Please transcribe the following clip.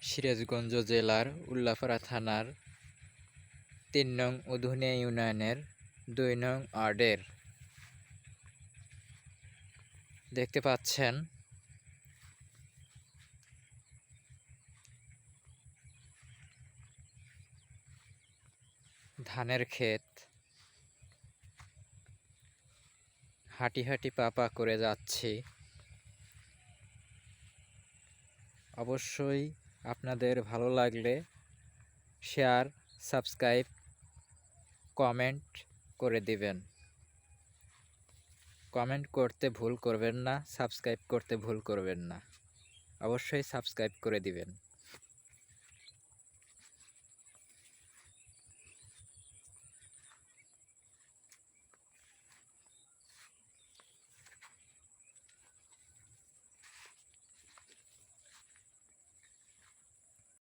সিরাজগঞ্জ জেলার উল্লাপাড়া থানার ৩ নং উধুনিয়া ইউনিয়নের ২ নং ওয়ার্ডের দেখতে পাচ্ছেন ধানের ক্ষেত। হাঁটি হাঁটি পা করে যাচ্ছি। অবশ্যই আপনাদের ভালো লাগলে শেয়ার, সাবস্ক্রাইব, কমেন্ট করে দিবেন। কমেন্ট করতে ভুল করবেন না, সাবস্ক্রাইব করতে ভুল করবেন না। অবশ্যই সাবস্ক্রাইব করে দিবেন।